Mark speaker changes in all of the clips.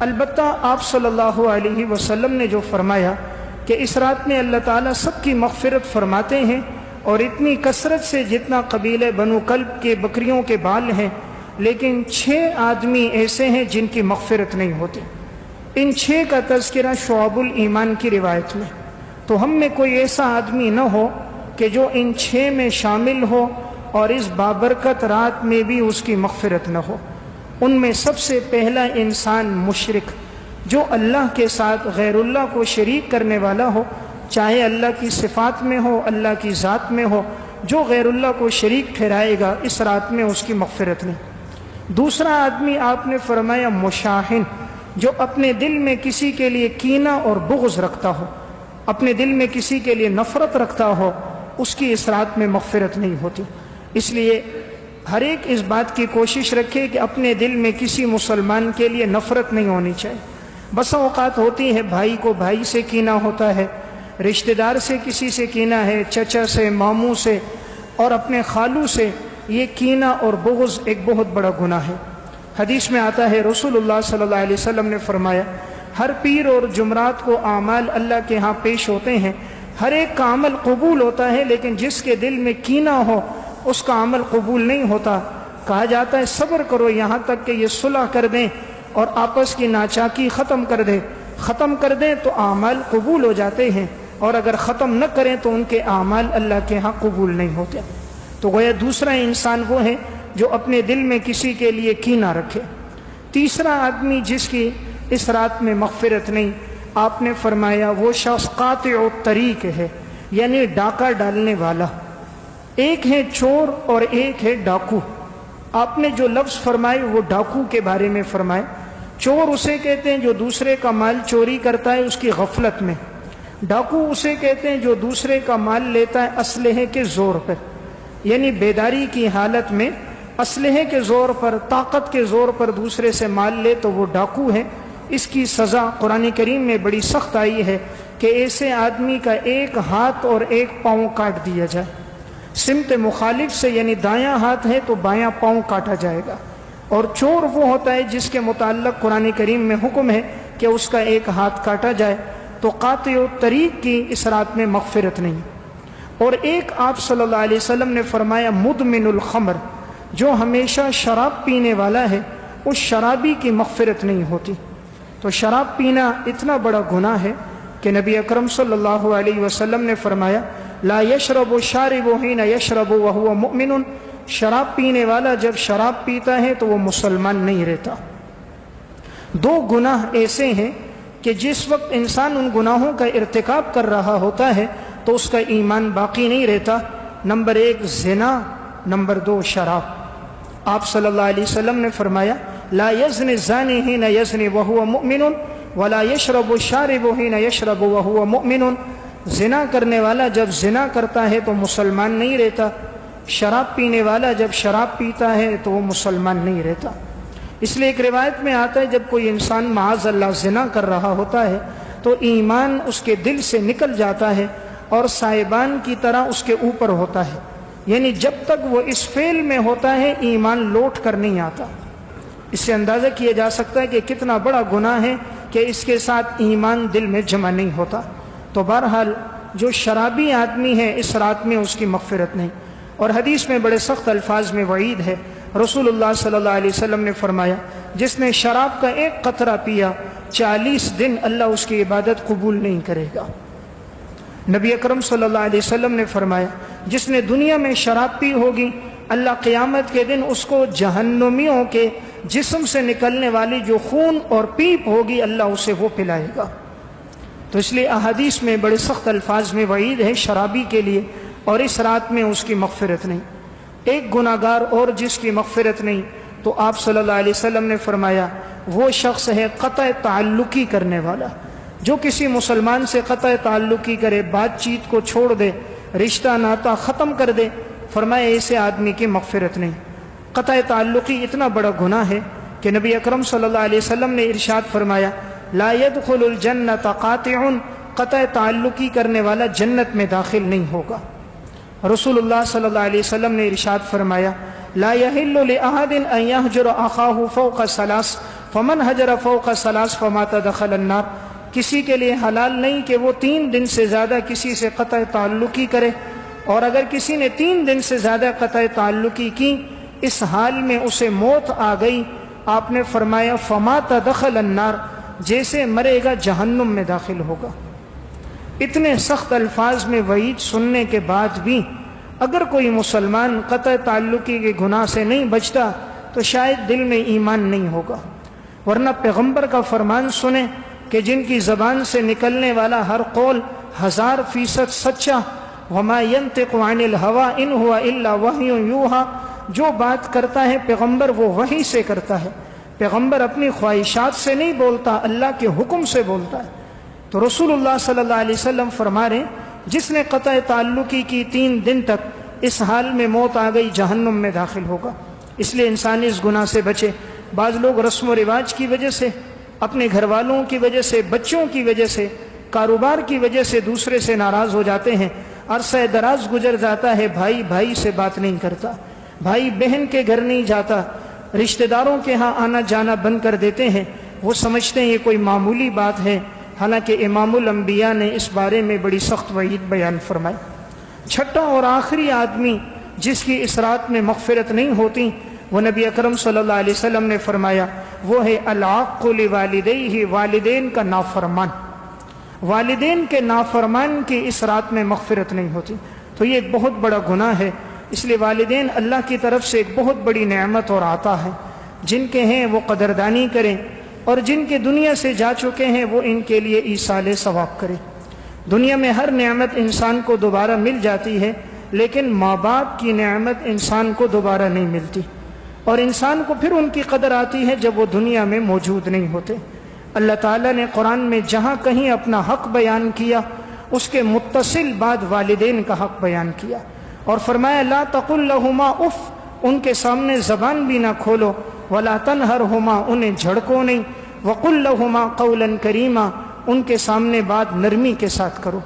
Speaker 1: البتہ آپ صلی اللہ علیہ وسلم نے جو فرمایا کہ اس رات میں اللہ تعالیٰ سب کی مغفرت فرماتے ہیں، اور اتنی کثرت سے جتنا قبیلے بنو کلب کے بکریوں کے بال ہیں، لیکن 6 آدمی ایسے ہیں جن کی مغفرت نہیں ہوتی۔ ان 6 کا تذکرہ شعب الایمان کی روایت میں۔ تو ہم میں کوئی ایسا آدمی نہ ہو کہ جو ان 6 میں شامل ہو اور اس بابرکت رات میں بھی اس کی مغفرت نہ ہو۔ ان میں سب سے پہلا انسان مشرک، جو اللہ کے ساتھ غیر اللہ کو شریک کرنے والا ہو، چاہے اللہ کی صفات میں ہو، اللہ کی ذات میں ہو، جو غیر اللہ کو شریک ٹھہرائے گا اس رات میں اس کی مغفرت نہیں۔ دوسرا آدمی آپ نے فرمایا مشاحن، جو اپنے دل میں کسی کے لیے کینہ اور بغض رکھتا ہو، اپنے دل میں کسی کے لیے نفرت رکھتا ہو، اس کی اس رات میں مغفرت نہیں ہوتی۔ اس لیے ہر ایک اس بات کی کوشش رکھے کہ اپنے دل میں کسی مسلمان کے لیے نفرت نہیں ہونی چاہیے۔ بسا اوقات ہوتی ہے بھائی کو بھائی سے کینہ ہوتا ہے، رشتہ دار سے کسی سے کینہ ہے، چچا سے، ماموں سے اور اپنے خالو سے۔ یہ کینہ اور بغض ایک بہت بڑا گناہ ہے۔ حدیث میں آتا ہے رسول اللہ صلی اللہ علیہ وسلم نے فرمایا ہر پیر اور جمعرات کو اعمال اللہ کے ہاں پیش ہوتے ہیں، ہر ایک کا عمل قبول ہوتا ہے، لیکن جس کے دل میں کینہ ہو اس کا عمل قبول نہیں ہوتا۔ کہا جاتا ہے صبر کرو یہاں تک کہ یہ صلح کر دیں اور آپس کی ناچاکی ختم کر دیں تو اعمال قبول ہو جاتے ہیں، اور اگر ختم نہ کریں تو ان کے اعمال اللہ کے ہاں قبول نہیں ہوتے۔ تو گویا دوسرا انسان وہ ہے جو اپنے دل میں کسی کے لیے کینہ رکھے۔ تیسرا آدمی جس کی اس رات میں مغفرت نہیں، آپ نے فرمایا وہ شخص قاطع الطریق ہے، یعنی ڈاکہ ڈالنے والا۔ ایک ہے چور اور ایک ہے ڈاکو۔ آپ نے جو لفظ فرمائے وہ ڈاکو کے بارے میں فرمائے۔ چور اسے کہتے ہیں جو دوسرے کا مال چوری کرتا ہے اس کی غفلت میں، ڈاکو اسے کہتے ہیں جو دوسرے کا مال لیتا ہے اسلحے کے زور پر، یعنی بیداری کی حالت میں اسلحے کے زور پر، طاقت کے زور پر دوسرے سے مال لے تو وہ ڈاکو ہے۔ اس کی سزا قرآن کریم میں بڑی سخت آئی ہے کہ ایسے آدمی کا ایک ہاتھ اور ایک پاؤں کاٹ دیا جائے، سمت مخالف سے، یعنی دایاں ہاتھ ہے تو بایاں پاؤں کاٹا جائے گا۔ اور چور وہ ہوتا ہے جس کے متعلق قرآن کریم میں حکم ہے کہ اس کا ایک ہاتھ کاٹا جائے۔ تو قاطع الطریق کی اس رات میں مغفرت نہیں۔ اور ایک آپ صلی اللہ علیہ وسلم نے فرمایا مدمن الخمر، جو ہمیشہ شراب پینے والا ہے، اس شرابی کی مغفرت نہیں ہوتی۔ تو شراب پینا اتنا بڑا گناہ ہے کہ نبی اکرم صلی اللہ علیہ وسلم نے فرمایا لا یشرب الشارب حین یشرب وہو مؤمن، شراب پینے والا جب شراب پیتا ہے تو وہ مسلمان نہیں رہتا۔ 2 گناہ ایسے ہیں کہ جس وقت انسان ان گناہوں کا ارتکاب کر رہا ہوتا ہے تو اس کا ایمان باقی نہیں رہتا۔ نمبر 1 زنا، نمبر 2 شراب۔ آپ صلی اللہ علیہ وسلم نے فرمایا لا یزنی الزانی حین یزنی وہو مؤمن ولا یشرب الشارب حین یشرب وہو مؤمن، زنا کرنے والا جب زنا کرتا ہے تو مسلمان نہیں رہتا، شراب پینے والا جب شراب پیتا ہے تو وہ مسلمان نہیں رہتا۔ اس لیے ایک روایت میں آتا ہے جب کوئی انسان معاذ اللہ زنا کر رہا ہوتا ہے تو ایمان اس کے دل سے نکل جاتا ہے اور سائبان کی طرح اس کے اوپر ہوتا ہے، یعنی جب تک وہ اس فعل میں ہوتا ہے ایمان لوٹ کر نہیں آتا۔ اس سے اندازہ کیا جا سکتا ہے کہ کتنا بڑا گناہ ہے کہ اس کے ساتھ ایمان دل میں جمع نہیں ہوتا۔ تو بہرحال جو شرابی آدمی ہے اس رات میں اس کی مغفرت نہیں۔ اور حدیث میں بڑے سخت الفاظ میں وعید ہے۔ رسول اللہ صلی اللہ علیہ وسلم نے فرمایا جس نے شراب کا ایک قطرہ پیا 40 دن اللہ اس کی عبادت قبول نہیں کرے گا۔ نبی اکرم صلی اللہ علیہ وسلم نے فرمایا جس نے دنیا میں شراب پی ہوگی اللہ قیامت کے دن اس کو جہنمیوں کے جسم سے نکلنے والی جو خون اور پیپ ہوگی اللہ اسے وہ پلائے گا۔ تو اس لیے احادیث میں بڑے سخت الفاظ میں وعید ہے شرابی کے لیے، اور اس رات میں اس کی مغفرت نہیں۔ ایک گناہگار اور جس کی مغفرت نہیں تو آپ صلی اللہ علیہ وسلم نے فرمایا وہ شخص ہے قطع تعلقی کرنے والا، جو کسی مسلمان سے قطع تعلقی کرے، بات چیت کو چھوڑ دے، رشتہ ناتا ختم کر دے، فرمایا ایسے آدمی کی مغفرت نہیں۔ قطع تعلقی اتنا بڑا گناہ ہے کہ نبی اکرم صلی اللہ علیہ وسلم نے ارشاد فرمایا لا يدخل الجنت قاطع، قطع تعلقی کرنے والا جنت میں داخل نہیں ہوگا۔ رسول اللہ صلی اللہ علیہ وسلم نے ارشاد فرمایا لا يحل لأحد ان يهجر اخاه فوق 3، فمن حجر فوق ثلاث فمات دخل النار، کسی کے لیے حلال نہیں کہ وہ 3 دن سے زیادہ کسی سے قطع تعلقی کرے، اور اگر کسی نے 3 دن سے زیادہ قطع تعلقی کی، اس حال میں اسے موت آ گئی، آپ نے فرمایا فمات دخل النار، جیسے مرے گا جہنم میں داخل ہوگا۔ اتنے سخت الفاظ میں وعید سننے کے بعد بھی اگر کوئی مسلمان قطع تعلقی کے گناہ سے نہیں بچتا تو شاید دل میں ایمان نہیں ہوگا، ورنہ پیغمبر کا فرمان سنیں کہ جن کی زبان سے نکلنے والا ہر قول 1000% سچا، وما ينطق عن الهوى ان هو الا وحی یوحی، جو بات کرتا ہے پیغمبر وہ وحی سے کرتا ہے، پیغمبر اپنی خواہشات سے نہیں بولتا، اللہ کے حکم سے بولتا ہے۔ تو رسول اللہ صلی اللہ علیہ وسلم فرما رہے ہیں جس نے قطع تعلقی کی 3 دن تک، اس حال میں موت آ گئی جہنم میں داخل ہوگا۔ اس لیے انسان اس گناہ سے بچے۔ بعض لوگ رسم و رواج کی وجہ سے، اپنے گھر والوں کی وجہ سے، بچوں کی وجہ سے، کاروبار کی وجہ سے دوسرے سے ناراض ہو جاتے ہیں، عرصہ دراز گزر جاتا ہے، بھائی بھائی سے بات نہیں کرتا، بھائی بہن کے گھر نہیں جاتا، رشتہ داروں کے ہاں آنا جانا بند کر دیتے ہیں، وہ سمجھتے ہیں یہ کوئی معمولی بات ہے، حالانکہ امام الانبیاء نے اس بارے میں بڑی سخت وعید بیان فرمائی۔ چھٹا اور آخری آدمی جس کی اس رات میں مغفرت نہیں ہوتی، وہ نبی اکرم صلی اللہ علیہ وسلم نے فرمایا وہ ہے العاق لوالدیہ، والدین کا نافرمان۔ والدین کے نافرمان کی اس رات میں مغفرت نہیں ہوتی، تو یہ ایک بہت بڑا گناہ ہے۔ اس لیے والدین اللہ کی طرف سے ایک بہت بڑی نعمت اور عطا ہے، جن کے ہیں وہ قدردانی کریں، اور جن کے دنیا سے جا چکے ہیں وہ ان کے لیے ایصال ثواب کریں۔ دنیا میں ہر نعمت انسان کو دوبارہ مل جاتی ہے، لیکن ماں باپ کی نعمت انسان کو دوبارہ نہیں ملتی، اور انسان کو پھر ان کی قدر آتی ہے جب وہ دنیا میں موجود نہیں ہوتے۔ اللہ تعالیٰ نے قرآن میں جہاں کہیں اپنا حق بیان کیا، اس کے متصل بعد والدین کا حق بیان کیا، اور فرمایا لا تقل لہما اف، ان کے سامنے زبان بھی نہ کھولو، ولا تنہرہما، انہیں جھڑکو نہیں، وقل لہما قولا کریما، ان کے سامنے بات نرمی کے ساتھ کرو،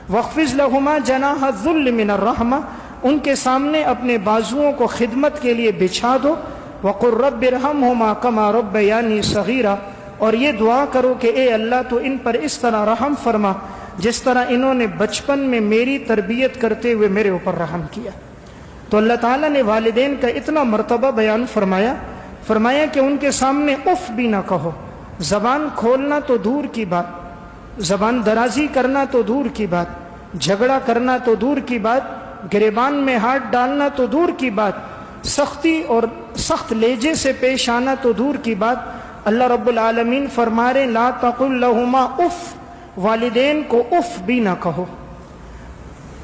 Speaker 1: واخفض لہما جناح الذل من الرحمہ، ان کے سامنے اپنے بازوؤں کو خدمت کے لیے بچھا دو، وقل رب ارحمہما کما ربیانی صغیرا، اور یہ دعا کرو کہ اے اللہ تو ان پر اس طرح رحم فرما جس طرح انہوں نے بچپن میں میری تربیت کرتے ہوئے میرے اوپر رحم کیا۔ تو اللہ تعالیٰ نے والدین کا اتنا مرتبہ بیان فرمایا کہ ان کے سامنے اف بھی نہ کہو، زبان کھولنا تو دور کی بات، زبان درازی کرنا تو دور کی بات، جھگڑا کرنا تو دور کی بات، گریبان میں ہاتھ ڈالنا تو دور کی بات، سختی اور سخت لہجے سے پیش آنا تو دور کی بات۔ اللہ رب العالمین فرما رہے لا تقل لہما اف، والدین کو اف بھی نہ کہو۔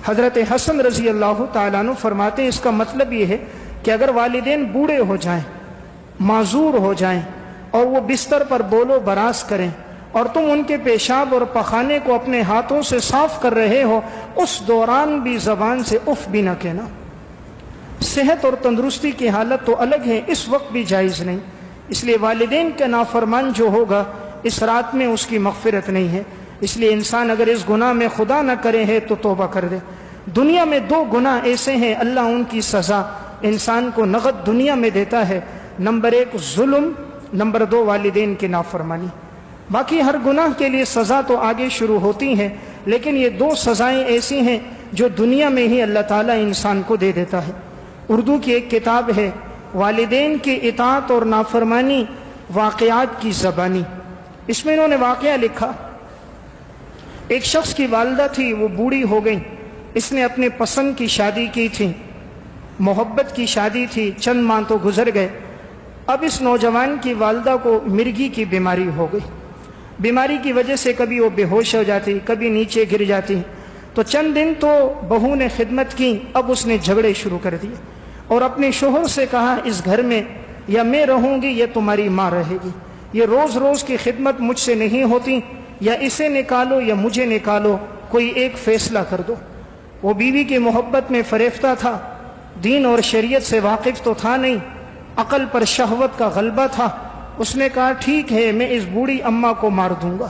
Speaker 1: حضرت حسن رضی اللہ تعالیٰ عنہ فرماتے ہیں اس کا مطلب یہ ہے کہ اگر والدین بوڑھے ہو جائیں، معذور ہو جائیں، اور وہ بستر پر بولو براز کریں، اور تم ان کے پیشاب اور پخانے کو اپنے ہاتھوں سے صاف کر رہے ہو، اس دوران بھی زبان سے اف بھی نہ کہنا۔ صحت اور تندرستی کی حالت تو الگ ہے، اس وقت بھی جائز نہیں۔ اس لیے والدین کا نافرمان جو ہوگا اس رات میں اس کی مغفرت نہیں ہے۔ اس لیے انسان اگر اس گناہ میں خدا نہ کرے ہے تو توبہ کر دے۔ دنیا میں 2 گناہ ایسے ہیں اللہ ان کی سزا انسان کو نقد دنیا میں دیتا ہے، نمبر 1 ظلم، نمبر 2 والدین کی نافرمانی۔ باقی ہر گناہ کے لیے سزا تو آگے شروع ہوتی ہیں، لیکن یہ 2 سزائیں ایسی ہیں جو دنیا میں ہی اللہ تعالیٰ انسان کو دے دیتا ہے۔ اردو کی ایک کتاب ہے والدین کی اطاعت اور نافرمانی واقعات کی زبانی، اس میں انہوں نے واقعہ لکھا۔ ایک شخص کی والدہ تھی، وہ بوڑھی ہو گئی، اس نے اپنے پسند کی شادی کی تھی، محبت کی شادی تھی، چند ماہ تو گزر گئے۔ اب اس نوجوان کی والدہ کو مرگی کی بیماری ہو گئی۔ بیماری کی وجہ سے کبھی وہ بے ہوش ہو جاتی، کبھی نیچے گر جاتی۔ تو چند دن تو بہو نے خدمت کی، اب اس نے جھگڑے شروع کر دیے اور اپنے شوہر سے کہا اس گھر میں یا میں رہوں گی یا تمہاری ماں رہے گی، یہ روز روز کی خدمت مجھ سے نہیں ہوتی، یا اسے نکالو یا مجھے نکالو، کوئی ایک فیصلہ کر دو۔ وہ بیوی کی محبت میں فریفتہ تھا، دین اور شریعت سے واقف تو تھا نہیں، عقل پر شہوت کا غلبہ تھا۔ اس نے کہا ٹھیک ہے میں اس بوڑھی اماں کو مار دوں گا۔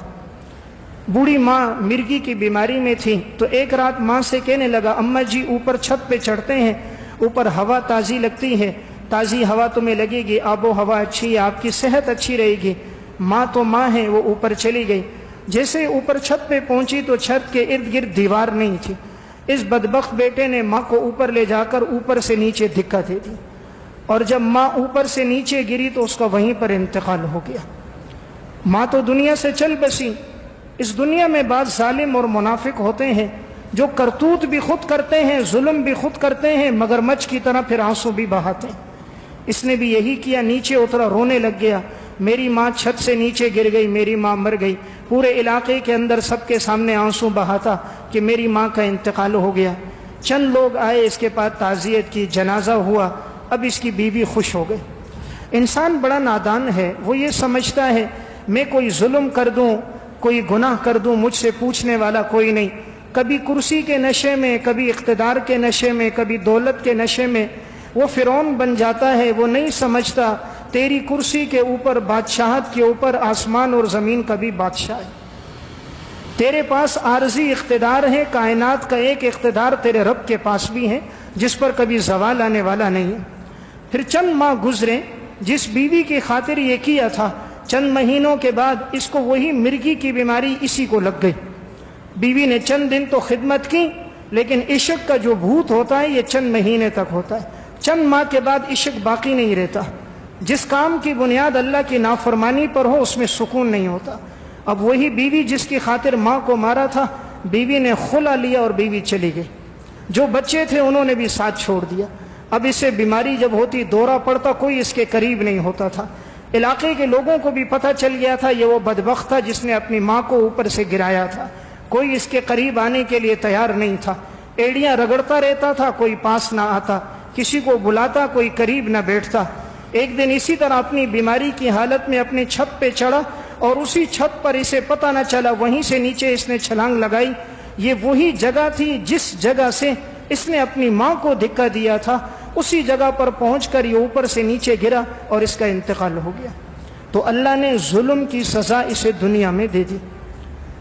Speaker 1: بوڑھی ماں مرگی کی بیماری میں تھی، تو ایک رات ماں سے کہنے لگا اماں جی اوپر چھت پہ چڑھتے ہیں، اوپر ہوا تازی لگتی ہے، تازی ہوا تمہیں لگے گی، آب و ہوا اچھی ہے، آپ کی صحت اچھی رہے گی۔ ماں تو ماں ہے، وہ اوپر چلی گئی۔ جیسے اوپر چھت پہ پہنچی تو چھت کے ارد گرد دیوار نہیں تھی۔ اس بدبخت بیٹے نے ماں کو اوپر لے جا کر اوپر سے نیچے دھکا دے دی، اور جب ماں اوپر سے نیچے گری تو اس کا وہیں پر انتقال ہو گیا۔ ماں تو دنیا سے چل بسی۔ اس دنیا میں بعض ظالم اور منافق ہوتے ہیں جو کرتوت بھی خود کرتے ہیں، ظلم بھی خود کرتے ہیں، مگر مچھ کی طرح پھر آنسو بھی بہاتے ہیں۔ اس نے بھی یہی کیا، نیچے اترا، رونے لگ گیا، میری ماں چھت سے نیچے گر گئی، میری ماں مر گئی۔ پورے علاقے کے اندر سب کے سامنے آنسو بہاتا کہ میری ماں کا انتقال ہو گیا۔ چند لوگ آئے، اس کے پاس تعزیت کی، جنازہ ہوا، اب اس کی بیوی خوش ہو گئی۔ انسان بڑا نادان ہے، وہ یہ سمجھتا ہے میں کوئی ظلم کر دوں، کوئی گناہ کر دوں، مجھ سے پوچھنے والا کوئی نہیں۔ کبھی کرسی کے نشے میں، کبھی اقتدار کے نشے میں، کبھی دولت کے نشے میں وہ فرعون بن جاتا ہے۔ وہ نہیں سمجھتا تیری کرسی کے اوپر، بادشاہت کے اوپر آسمان اور زمین کا بھی بادشاہ ہے۔ تیرے پاس عارضی اقتدار ہے، کائنات کا ایک اقتدار تیرے رب کے پاس بھی ہے جس پر کبھی زوال آنے والا نہیں ہے۔ پھر چند ماہ گزرے، جس بیوی کی خاطر یہ کیا تھا، چند مہینوں کے بعد اس کو وہی مرگی کی بیماری اسی کو لگ گئی۔ بیوی نے چند دن تو خدمت کی، لیکن عشق کا جو بھوت ہوتا ہے یہ چند مہینے تک ہوتا ہے، چند ماہ کے بعد عشق باقی نہیں رہتا۔ جس کام کی بنیاد اللہ کی نافرمانی پر ہو اس میں سکون نہیں ہوتا۔ اب وہی بیوی جس کی خاطر ماں کو مارا تھا، بیوی نے خلا لیا اور بیوی چلی گئی۔ جو بچے تھے انہوں نے بھی ساتھ چھوڑ دیا۔ اب اسے بیماری جب ہوتی، دورہ پڑتا، کوئی اس کے قریب نہیں ہوتا تھا۔ علاقے کے لوگوں کو بھی پتہ چل گیا تھا یہ وہ بدبخت تھا جس نے اپنی ماں کو اوپر سے گرایا تھا۔ کوئی اس کے قریب آنے کے لیے تیار نہیں تھا، ایڑیاں رگڑتا رہتا تھا، کوئی پاس نہ آتا، کسی کو بلاتا کوئی قریب نہ بیٹھتا۔ ایک دن اسی طرح اپنی بیماری کی حالت میں اپنی چھت پہ چڑھا، اور اسی چھت پر اسے پتہ نہ چلا، وہیں سے نیچے اس نے چھلانگ لگائی۔ یہ وہی جگہ تھی جس جگہ سے اس نے اپنی ماں کو دھکا دیا تھا، اسی جگہ پر پہنچ کر یہ اوپر سے نیچے گرا اور اس کا انتقال ہو گیا۔ تو اللہ نے ظلم کی سزا اسے دنیا میں دے دی۔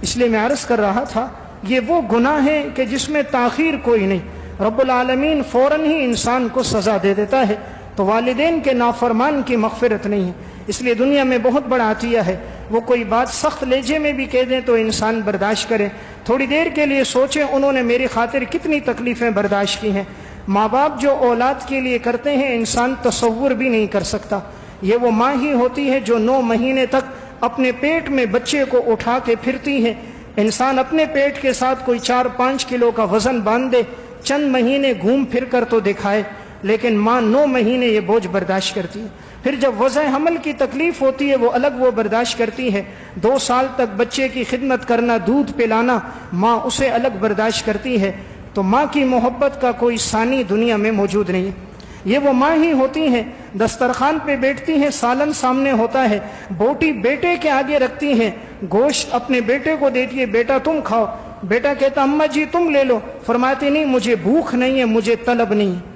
Speaker 1: اس لیے میں عرض کر رہا تھا یہ وہ گناہ ہے کہ جس میں تاخیر کوئی نہیں، رب العالمین فوراً ہی انسان کو سزا دے دیتا ہے۔ تو والدین کے نافرمان کی مغفرت نہیں ہے، اس لیے دنیا میں بہت بڑا عطیہ ہے۔ وہ کوئی بات سخت لہجے میں بھی کہہ دیں تو انسان برداشت کرے، تھوڑی دیر کے لیے سوچیں انہوں نے میری خاطر کتنی تکلیفیں برداشت کی ہیں۔ ماں باپ جو اولاد کے لیے کرتے ہیں انسان تصور بھی نہیں کر سکتا۔ یہ وہ ماں ہی ہوتی ہے جو 9 مہینے تک اپنے پیٹ میں بچے کو اٹھا کے پھرتی ہے۔ انسان اپنے پیٹ کے ساتھ کوئی 4-5 کلو کا وزن باندھ دے، چند مہینے گھوم پھر کر تو دکھائے، لیکن ماں 9 مہینے یہ بوجھ برداشت کرتی ہے۔ پھر جب وضع حمل کی تکلیف ہوتی ہے وہ الگ وہ برداشت کرتی ہے۔ 2 سال تک بچے کی خدمت کرنا، دودھ پلانا، ماں اسے الگ برداشت کرتی ہے۔ تو ماں کی محبت کا کوئی ثانی دنیا میں موجود نہیں ہے۔ یہ وہ ماں ہی ہوتی ہیں، دسترخوان پہ بیٹھتی ہیں، سالن سامنے ہوتا ہے، بوٹی بیٹے کے آگے رکھتی ہیں، گوشت اپنے بیٹے کو دیتی ہے، بیٹا تم کھاؤ۔ بیٹا کہتا اماں جی تم لے لو، فرماتی نہیں مجھے بھوک نہیں ہے، مجھے طلب نہیں ہے۔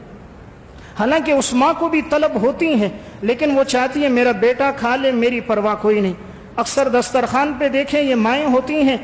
Speaker 1: حالانکہ اس ماں کو بھی طلب ہوتی ہے، لیکن وہ چاہتی ہے میرا بیٹا کھا لے، میری پرواہ کوئی نہیں۔ اکثر دسترخوان پہ دیکھیں یہ مائیں ہوتی ہیں،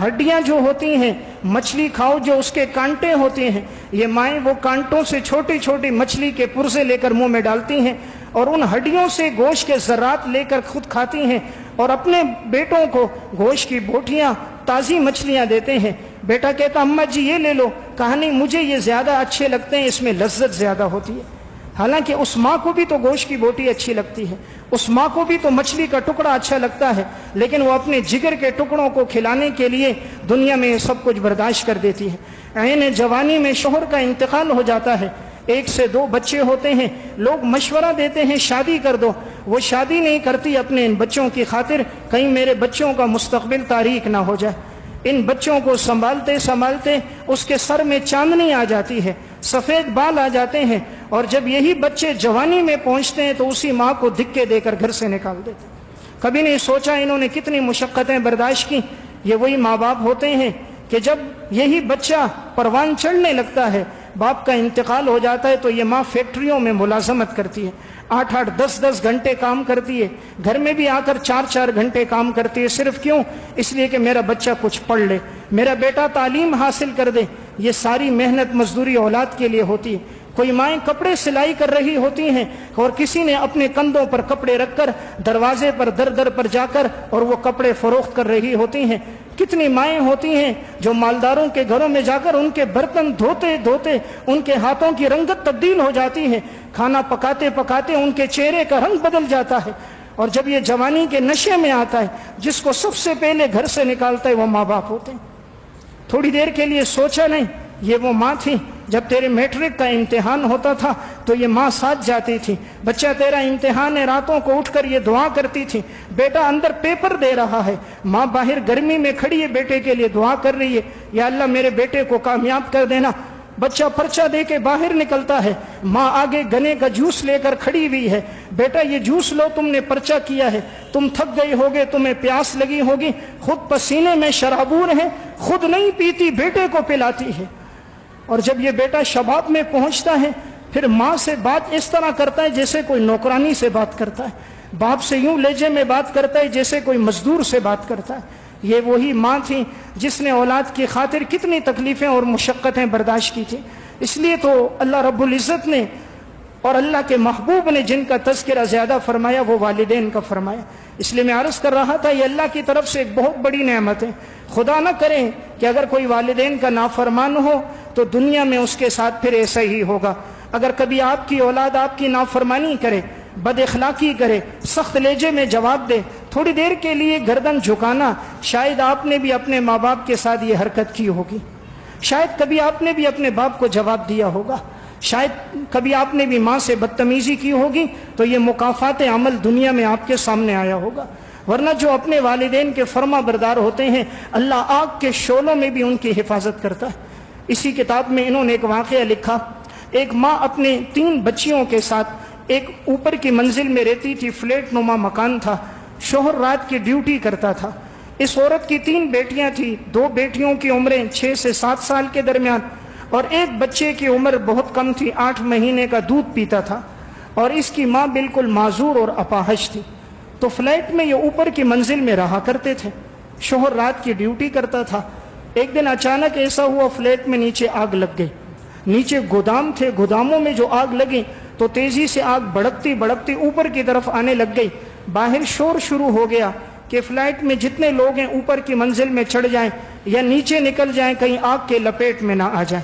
Speaker 1: ہڈیاں جو ہوتی ہیں، مچھلی کھاؤ جو اس کے کانٹے ہوتے ہیں، یہ مائیں وہ کانٹوں سے چھوٹی چھوٹی مچھلی کے پرزے لے کر منہ میں ڈالتی ہیں اور ان ہڈیوں سے گوشت کے ذرات لے کر خود کھاتی ہیں اور اپنے بیٹوں کو گوشت کی بوٹیاں، تازی مچھلیاں دیتے ہیں۔ بیٹا کہتا اماں جی یہ لے لو، کہا نہیں مجھے یہ زیادہ اچھے لگتے ہیں، اس میں لذت زیادہ ہوتی ہے۔ حالانکہ اس ماں کو بھی تو گوشت کی بوٹی اچھی لگتی ہے، اس ماں کو بھی تو مچھلی کا ٹکڑا اچھا لگتا ہے، لیکن وہ اپنے جگر کے ٹکڑوں کو کھلانے کے لیے دنیا میں سب کچھ برداشت کر دیتی ہے۔ عین جوانی میں شوہر کا انتقال ہو جاتا ہے، 1 سے 2 بچے ہوتے ہیں، لوگ مشورہ دیتے ہیں شادی کر دو، وہ شادی نہیں کرتی اپنے ان بچوں کی خاطر، کہیں میرے بچوں کا مستقبل تاریک نہ ہو جائے۔ ان بچوں کو سنبھالتے سنبھالتے اس کے سر میں چاندنی آ جاتی ہے، سفید بال آ جاتے ہیں، اور جب یہی بچے جوانی میں پہنچتے ہیں تو اسی ماں کو دھکے دے کر گھر سے نکال دیتے ہیں۔ کبھی نہیں سوچا انہوں نے کتنی مشقتیں برداشت کی۔ یہ وہی ماں باپ ہوتے ہیں کہ جب یہی بچہ پروان چڑھنے لگتا ہے، باپ کا انتقال ہو جاتا ہے، تو یہ ماں فیکٹریوں میں ملازمت کرتی ہے، 8-8 10-10 گھنٹے کام کرتی ہے، گھر میں بھی آ کر 4-4 گھنٹے کام کرتی ہے، صرف کیوں؟ اس لیے کہ میرا بچہ کچھ پڑھ لے، میرا بیٹا تعلیم حاصل کر دے۔ یہ ساری محنت مزدوری اولاد کے لیے ہوتی ہے۔ کوئی مائیں کپڑے سلائی کر رہی ہوتی ہیں اور کسی نے اپنے کندھوں پر کپڑے رکھ کر دروازے پر در در پر جا کر اور وہ کپڑے فروخت کر رہی ہوتی ہیں۔ کتنی مائیں ہوتی ہیں جو مالداروں کے گھروں میں جا کر ان کے برتن دھوتے دھوتے ان کے ہاتھوں کی رنگت تبدیل ہو جاتی ہے، کھانا پکاتے پکاتے ان کے چہرے کا رنگ بدل جاتا ہے۔ اور جب یہ جوانی کے نشے میں آتا ہے، جس کو سب سے پہلے گھر سے نکالتا ہے وہ ماں باپ ہوتے ہیں۔ تھوڑی دیر کے لیے سوچا نہیں، یہ وہ ماں تھی جب تیرے میٹرک کا امتحان ہوتا تھا تو یہ ماں ساتھ جاتی تھی، بچہ تیرا امتحان ہے، راتوں کو اٹھ کر یہ دعا کرتی تھی، بیٹا اندر پیپر دے رہا ہے، ماں باہر گرمی میں کھڑی ہے، بیٹے کے لیے دعا کر رہی ہے، یا اللہ میرے بیٹے کو کامیاب کر دینا۔ بچہ پرچہ دے کے باہر نکلتا ہے، ماں آگے گنے کا جوس لے کر کھڑی ہوئی ہے، بیٹا یہ جوس لو، تم نے پرچہ کیا ہے، تم تھک گئے ہوگے، تمہیں پیاس لگی ہوگی، خود پسینے میں شرابور ہے، خود نہیں پیتی، بیٹے کو پلاتی ہے۔ اور جب یہ بیٹا شباب میں پہنچتا ہے پھر ماں سے بات اس طرح کرتا ہے جیسے کوئی نوکرانی سے بات کرتا ہے، باپ سے یوں لہجے میں بات کرتا ہے جیسے کوئی مزدور سے بات کرتا ہے۔ یہ وہی ماں تھی جس نے اولاد کی خاطر کتنی تکلیفیں اور مشقتیں برداشت کی تھی۔ اس لیے تو اللہ رب العزت نے اور اللہ کے محبوب نے جن کا تذکرہ زیادہ فرمایا وہ والدین کا فرمایا۔ اس لیے میں عرض کر رہا تھا یہ اللہ کی طرف سے ایک بہت بڑی نعمت ہے۔ خدا نہ کرے کہ اگر کوئی والدین کا نافرمان ہو تو دنیا میں اس کے ساتھ پھر ایسا ہی ہوگا۔ اگر کبھی آپ کی اولاد آپ کی نافرمانی کرے، بد اخلاقی کرے، سخت لہجے میں جواب دے، تھوڑی دیر کے لیے گردن جھکانا، شاید آپ نے بھی اپنے ماں باپ کے ساتھ یہ حرکت کی ہوگی، شاید کبھی آپ نے بھی اپنے باپ کو جواب دیا ہوگا، شاید کبھی آپ نے بھی ماں سے بدتمیزی کی ہوگی، تو یہ مکافات عمل دنیا میں آپ کے سامنے آیا ہوگا۔ ورنہ جو اپنے والدین کے فرما بردار ہوتے ہیں اللہ آگ کے شعلوں میں بھی ان کی حفاظت کرتا ہے۔ اسی کتاب میں انہوں نے ایک واقعہ لکھا، ایک ماں اپنے 3 بچیوں کے ساتھ ایک اوپر کی منزل میں رہتی تھی، فلیٹ نما مکان تھا، شوہر رات کی ڈیوٹی کرتا تھا۔ اس عورت کی 3 بیٹیاں تھیں، 2 بیٹیوں کی عمریں 6 سے 7 سال کے درمیان اور ایک بچے کی عمر بہت کم تھی، 8 مہینے کا دودھ پیتا تھا، اور اس کی ماں بالکل معذور اور اپاہج تھی۔ تو فلیٹ میں یہ اوپر کی منزل میں رہا کرتے تھے، شوہر رات کی ڈیوٹی کرتا تھا۔ ایک دن اچانک ایسا ہوا فلیٹ میں نیچے آگ لگ گئی، نیچے گودام تھے، گوداموں میں جو آگ لگی تو تیزی سے آگ بڑھتی بڑھتی اوپر کی طرف آنے لگ گئی۔ باہر شور شروع ہو گیا کہ فلیٹ میں جتنے لوگ ہیں اوپر کی منزل میں چڑھ جائیں یا نیچے نکل جائیں، کہیں آگ کے لپیٹ میں نہ آ جائیں۔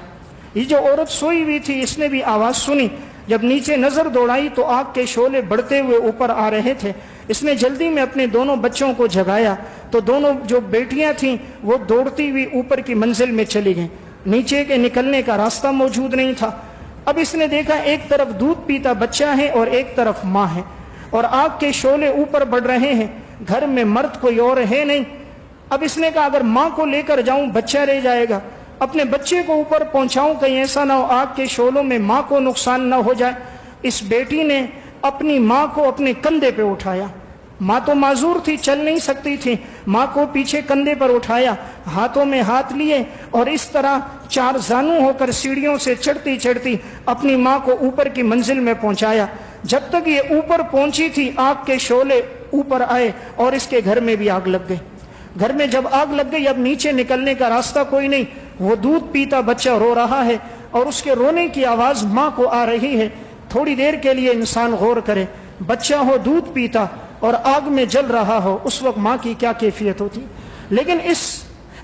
Speaker 1: یہ جو عورت سوئی ہوئی تھی اس نے بھی آواز سنی، جب نیچے نظر دوڑائی تو آگ کے شعلے بڑھتے ہوئے اوپر آ رہے تھے۔ اس نے جلدی میں اپنے دونوں بچوں کو جگایا تو دونوں جو بیٹیاں تھیں وہ دوڑتی ہوئی اوپر کی منزل میں چلی گئیں، نیچے کے نکلنے کا راستہ موجود نہیں تھا۔ اب اس نے دیکھا ایک طرف دودھ پیتا بچہ ہے اور ایک طرف ماں ہے، اور آگ کے شعلے اوپر بڑھ رہے ہیں، گھر میں مرد کوئی اور ہے نہیں۔ اب اس نے کہا اگر ماں کو لے کر جاؤں بچہ رہ جائے گا، اپنے بچے کو اوپر پہنچاؤں کہیں ایسا نہ ہو آگ کے شعلوں میں ماں کو نقصان نہ ہو جائے۔ اس بیٹی نے اپنی ماں کو اپنے کندھے پہ اٹھایا، ماں تو معذور تھی، چل نہیں سکتی تھی، ماں کو پیچھے کندھے پر اٹھایا، ہاتھوں میں ہاتھ لیے اور اس طرح 4 زانو ہو کر سیڑھیوں سے چڑھتی چڑھتی اپنی ماں کو اوپر کی منزل میں پہنچایا۔ جب تک یہ اوپر پہنچی تھی آگ کے شعلے اوپر آئے اور اس کے گھر میں بھی آگ لگ گئی۔ گھر میں جب آگ لگ گئی اب نیچے نکلنے کا راستہ کوئی نہیں، وہ دودھ پیتا بچہ رو رہا ہے اور اس کے رونے کی آواز ماں کو آ رہی ہے۔ تھوڑی دیر کے لیے انسان غور کرے، بچہ ہو دودھ پیتا اور آگ میں جل رہا ہو، اس وقت ماں کی کیا کیفیت ہوتی۔ لیکن اس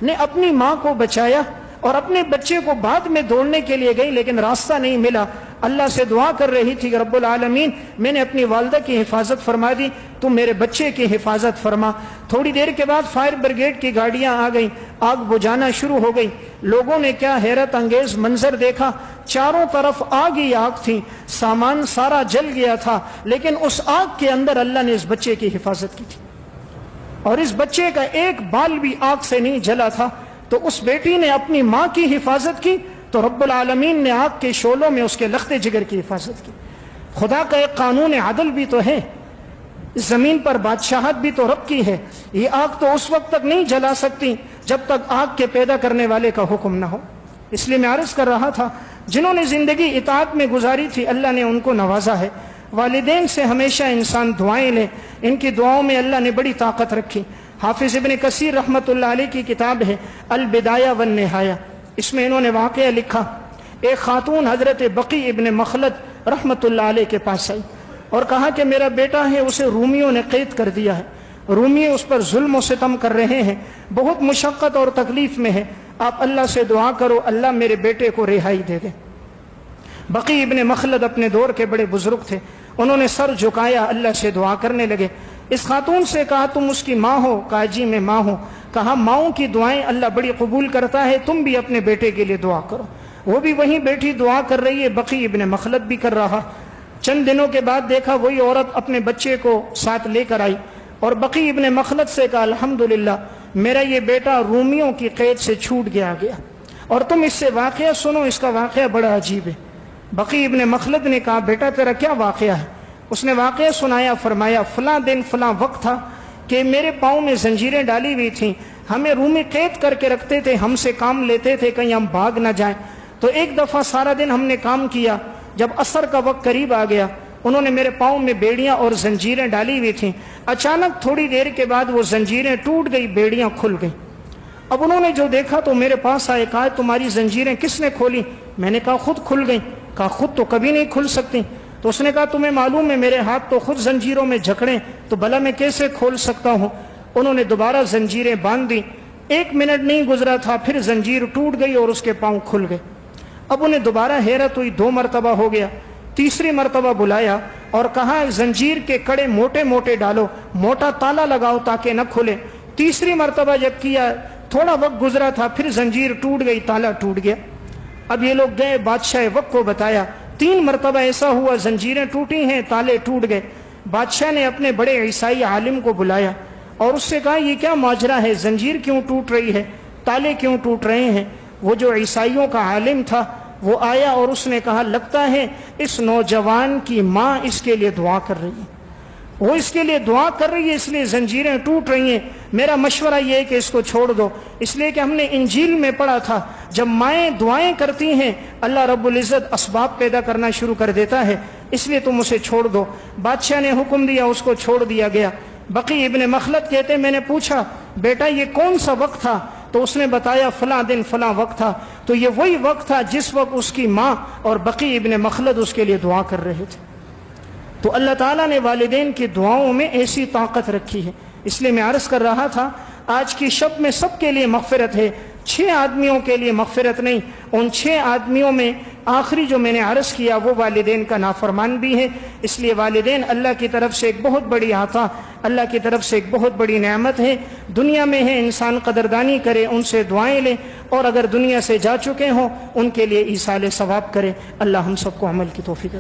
Speaker 1: نے اپنی ماں کو بچایا اور اپنے بچے کو بعد میں دوڑنے کے لیے گئی لیکن راستہ نہیں ملا۔ اللہ سے دعا کر رہی تھی کہ رب العالمین میں نے اپنی والدہ کی حفاظت فرما دی، تو میرے بچے کی حفاظت فرما۔ تھوڑی دیر کے بعد فائر بریگیڈ کی گاڑیاں آ گئیں، آگ بجھانا شروع ہو گئی۔ لوگوں نے کیا حیرت انگیز منظر دیکھا، چاروں طرف آگ ہی آگ تھی، سامان سارا جل گیا تھا، لیکن اس آگ کے اندر اللہ نے اس بچے کی حفاظت کی تھی اور اس بچے کا ایک بال بھی آگ سے نہیں جلا تھا۔ تو اس بیٹی نے اپنی ماں کی حفاظت کی تو رب العالمین نے آگ کے شعلوں میں اس کے لختے جگر کی حفاظت کی۔ خدا کا ایک قانون عدل بھی تو ہے، زمین پر بادشاہت بھی تو رب کی ہے۔ یہ آگ تو اس وقت تک نہیں جلا سکتی جب تک آگ کے پیدا کرنے والے کا حکم نہ ہو۔ اس لیے میں عرض کر رہا تھا جنہوں نے زندگی اطاعت میں گزاری تھی اللہ نے ان کو نوازا ہے۔ والدین سے ہمیشہ انسان دعائیں لے، ان کی دعاؤں میں اللہ نے بڑی طاقت رکھی۔ حافظ ابن کثیر رحمۃ اللہ علیہ کی کتاب ہے البدایہ والنہایہ، اس میں انہوں نے واقعہ لکھا، ایک خاتون حضرت بقی ابن مخلد رحمت اللہ علیہ کے پاس آئی اور کہا کہ میرا بیٹا ہے، اسے رومیوں نے قید کر دیا ہے، رومی اس پر ظلم و ستم کر رہے ہیں، بہت مشقت اور تکلیف میں ہے، آپ اللہ سے دعا کرو اللہ میرے بیٹے کو رہائی دے دے۔ بقی ابن مخلد اپنے دور کے بڑے بزرگ تھے، انہوں نے سر جھکایا، اللہ سے دعا کرنے لگے۔ اس خاتون سے کہا تم اس کی ماں ہو؟ کہا جی میں ماں ہوں۔ کہا ماؤں کی دعائیں اللہ بڑی قبول کرتا ہے، تم بھی اپنے بیٹے کے لیے دعا کرو۔ وہ بھی وہیں بیٹھی دعا کر رہی ہے، بقی ابن مخلد بھی کر رہا۔ چند دنوں کے بعد دیکھا وہی عورت اپنے بچے کو ساتھ لے کر آئی اور بقی ابن مخلد سے کہا الحمدللہ میرا یہ بیٹا رومیوں کی قید سے چھوٹ گیا اور تم اس سے واقعہ سنو، اس کا واقعہ بڑا عجیب ہے۔ بقی ابن مخلد نے کہا بیٹا تیرا کیا واقعہ ہے؟ اس نے واقعہ سنایا، فرمایا فلاں دن فلاں وقت تھا کہ میرے پاؤں میں زنجیریں ڈالی ہوئی تھیں، ہمیں رومی قید کر کے رکھتے تھے، ہم سے کام لیتے تھے کہیں ہم بھاگ نہ جائیں۔ تو ایک دفعہ سارا دن ہم نے کام کیا، جب عصر کا وقت قریب آ گیا انہوں نے میرے پاؤں میں بیڑیاں اور زنجیریں ڈالی ہوئی تھیں، اچانک تھوڑی دیر کے بعد وہ زنجیریں ٹوٹ گئی، بیڑیاں کھل گئی۔ اب انہوں نے جو دیکھا تو میرے پاس آئے، کہا تمہاری زنجیریں کس نے کھولی؟ میں نے کہا خود کھل گئیں۔ کہا خود تو کبھی نہیں کھل سکتی۔ تو اس نے کہا تمہیں معلوم ہے میرے ہاتھ تو خود زنجیروں میں جکڑیں، تو بھلا میں کیسے کھول سکتا ہوں؟ انہوں نے دوبارہ زنجیریں باندھ دی، 1 منٹ نہیں گزرا تھا پھر زنجیر ٹوٹ گئی اور اس کے پاؤں کھل گئے۔ اب انہیں دوبارہ حیرت ہوئی، 2 مرتبہ ہو گیا، تیسری مرتبہ بلایا اور کہا زنجیر کے کڑے موٹے موٹے ڈالو، موٹا تالا لگاؤ تاکہ نہ کھلے۔ تیسری مرتبہ جب کیا، تھوڑا وقت گزرا تھا پھر زنجیر ٹوٹ گئی، تالا ٹوٹ گیا۔ اب یہ لوگ گئے بادشاہ وقت کو بتایا، 3 مرتبہ ایسا ہوا، زنجیریں ٹوٹی ہیں، تالے ٹوٹ گئے۔ بادشاہ نے اپنے بڑے عیسائی عالم کو بلایا اور اس سے کہا یہ کیا ماجرا ہے، زنجیر کیوں ٹوٹ رہی ہے، تالے کیوں ٹوٹ رہے ہیں؟ وہ جو عیسائیوں کا عالم تھا وہ آیا اور اس نے کہا لگتا ہے اس نوجوان کی ماں اس کے لیے دعا کر رہی ہے، وہ اس کے لیے دعا کر رہی ہے اس لیے زنجیریں ٹوٹ رہی ہیں، میرا مشورہ یہ ہے کہ اس کو چھوڑ دو، اس لیے کہ ہم نے انجیل میں پڑھا تھا جب مائیں دعائیں کرتی ہیں اللہ رب العزت اسباب پیدا کرنا شروع کر دیتا ہے، اس لیے تم اسے چھوڑ دو۔ بادشاہ نے حکم دیا، اس کو چھوڑ دیا گیا۔ بقی ابن مخلد کہتے میں نے پوچھا بیٹا یہ کون سا وقت تھا؟ تو اس نے بتایا فلاں دن فلاں وقت تھا۔ تو یہ وہی وقت تھا جس وقت اس کی ماں اور بقی ابن مخلد اس کے لیے دعا کر رہے تھے۔ تو اللہ تعالیٰ نے والدین کی دعاؤں میں ایسی طاقت رکھی ہے، اس لیے میں عرض کر رہا تھا آج کی شب میں سب کے لیے مغفرت ہے، 6 آدمیوں کے لیے مغفرت نہیں، ان 6 آدمیوں میں آخری جو میں نے عرض کیا وہ والدین کا نافرمان بھی ہے، اس لیے والدین اللہ کی طرف سے ایک بہت بڑی عطا، اللہ کی طرف سے ایک بہت بڑی نعمت ہے، دنیا میں ہے انسان قدردانی کرے، ان سے دعائیں لے، اور اگر دنیا سے جا چکے ہوں ان کے لیے ایصال ثواب کرے۔ اللہ ہم سب کو عمل کی توفیق